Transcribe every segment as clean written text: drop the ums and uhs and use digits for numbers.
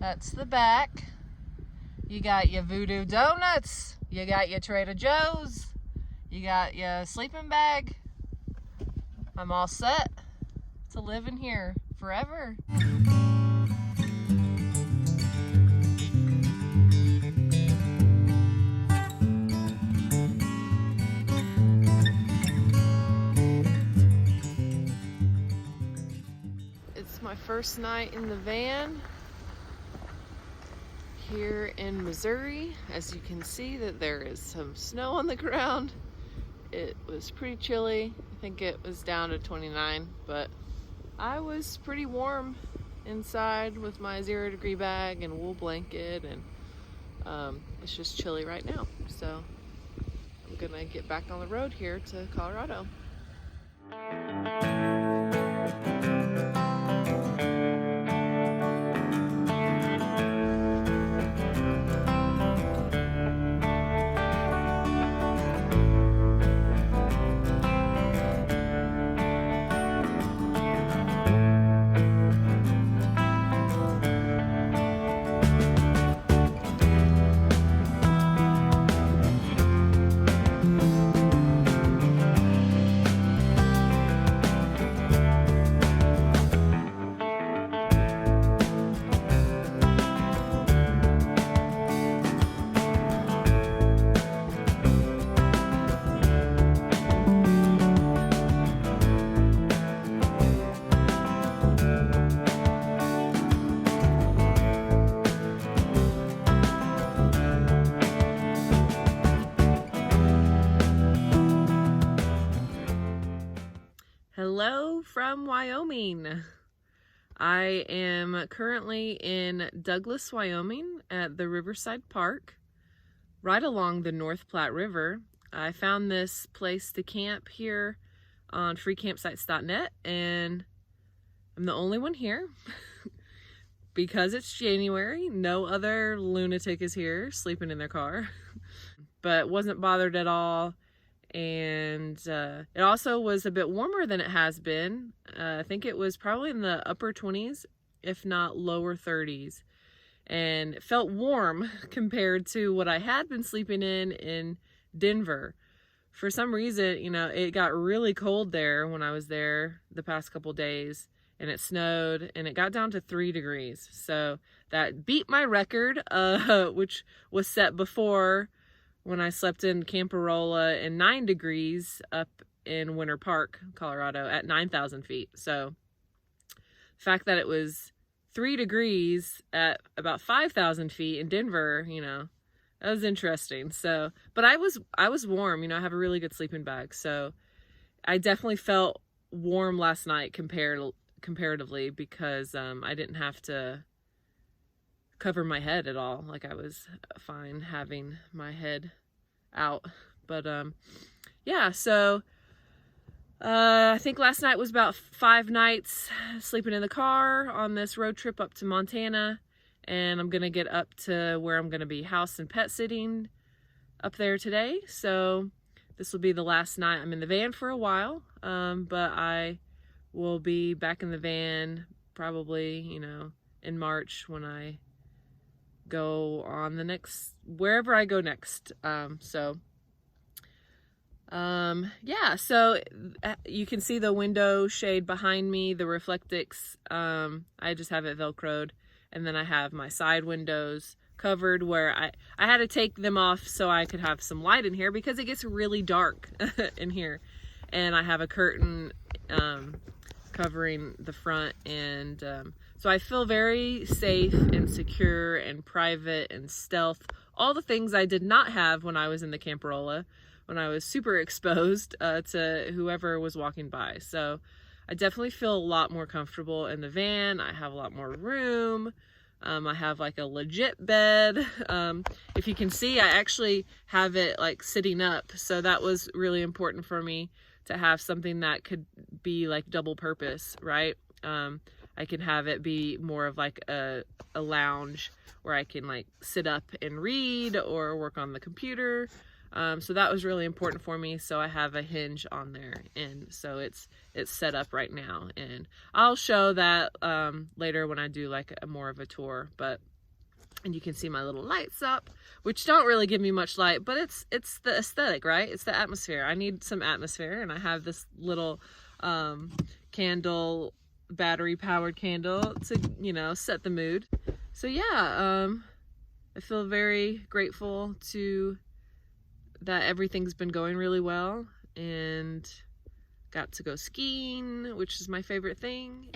That's the back. You got your Voodoo Donuts. You got your Trader Joe's. You got your sleeping bag. I'm all set to live in here forever. It's my first night in the van here in Missouri. As you can see that there is some snow on the ground. It was pretty chilly. I think it was down to 29, but I was pretty warm inside with my 0-degree bag and wool blanket, and it's just chilly right now. So I'm gonna get back on the road here to Colorado. Hello from Wyoming. I am currently in Douglas, Wyoming at the Riverside Park, right along the North Platte River. I found this place to camp here on freecampsites.net, and I'm the only one here because it's January. No other lunatic is here sleeping in their car, but wasn't bothered at all. And it also was a bit warmer than it has been. I think it was probably in the upper 20s, if not lower 30s. And it felt warm compared to what I had been sleeping in Denver. For some reason, you know, it got really cold there when I was there the past couple days, and it snowed, and it got down to 3 degrees. So that beat my record, which was set before when I slept in Camperola in 9 degrees up in Winter Park, Colorado at 9,000 feet. So the fact that it was 3 degrees at about 5,000 feet in Denver, you know, that was interesting. So, but I was warm, you know, I have a really good sleeping bag. So I definitely felt warm last night comparatively because I didn't have to cover my head at all. Like, I was fine having my head out. But yeah, so I think last night was about 5 nights sleeping in the car on this road trip up to Montana, and I'm gonna get up to where I'm gonna be house and pet sitting up there today. So this will be the last night I'm in the van for a while, but I will be back in the van probably, you know, in March when I go on the next, wherever I go next. Yeah, so you can see the window shade behind me, the Reflectix. I just have it Velcroed, and then I have my side windows covered where I had to take them off so I could have some light in here because it gets really dark in here. And I have a curtain covering the front, and so I feel very safe and secure and private and stealth. All the things I did not have when I was in the Camperola, when I was super exposed to whoever was walking by. So I definitely feel a lot more comfortable in the van. I have a lot more room. I have like a legit bed. If you can see, I actually have it like sitting up. So that was really important for me to have something that could be like double purpose, right? I can have it be more of like a lounge where I can like sit up and read or work on the computer. So that was really important for me. So I have a hinge on there, and so it's set up right now, and I'll show that later when I do like more of a tour. But And you can see my little lights up, which don't really give me much light, but it's the aesthetic, right? It's the atmosphere. I need some atmosphere, and I have this little candle, battery powered candle to, you know, set the mood. So yeah, I feel very grateful that everything's been going really well, and got to go skiing, which is my favorite thing.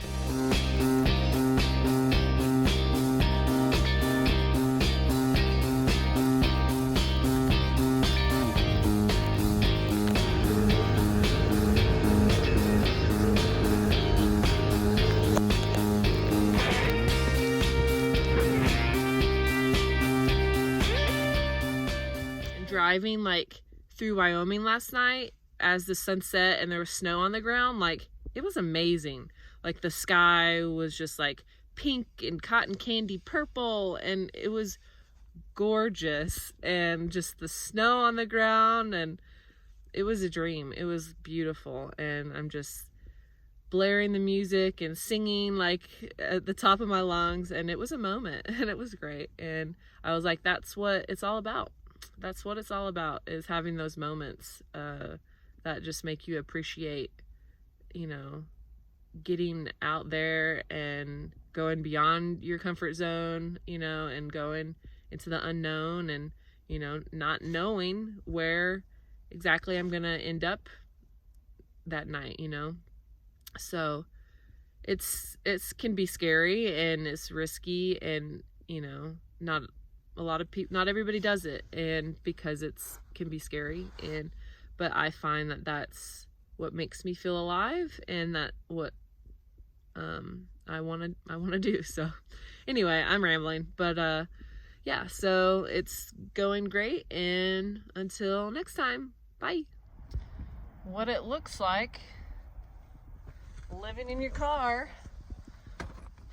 Driving like through Wyoming last night as the sun set and there was snow on the ground, like it was amazing. Like the sky was just like pink and cotton candy purple, and it was gorgeous, and just the snow on the ground, and it was a dream. It was beautiful, and I'm just blaring the music and singing like at the top of my lungs, and it was a moment, and it was great. And I was like, that's what it's all about. That's what it's all about, is having those moments that just make you appreciate, you know, getting out there and going beyond your comfort zone, you know, and going into the unknown, and, you know, not knowing where exactly I'm gonna end up that night, you know. So it can be scary, and it's risky, and, you know, not a lot of people, not everybody does it, and because can be scary, but I find that that's what makes me feel alive, and that what I want to do. So anyway, I'm rambling, but yeah, so it's going great, and until next time, bye. What it looks like living in your car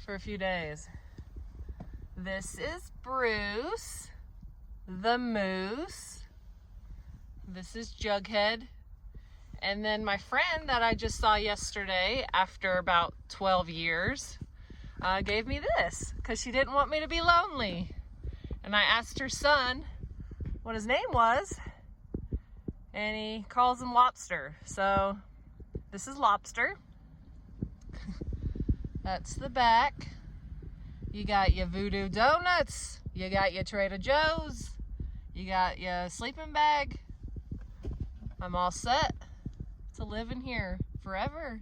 for a few days. This is Bruce, the moose. This is Jughead. And then my friend that I just saw yesterday, after about 12 years, gave me this because she didn't want me to be lonely. And I asked her son what his name was, and he calls him Lobster. So this is Lobster. That's the back. You got your Voodoo Donuts, you got your Trader Joe's, you got your sleeping bag. I'm all set to live in here forever.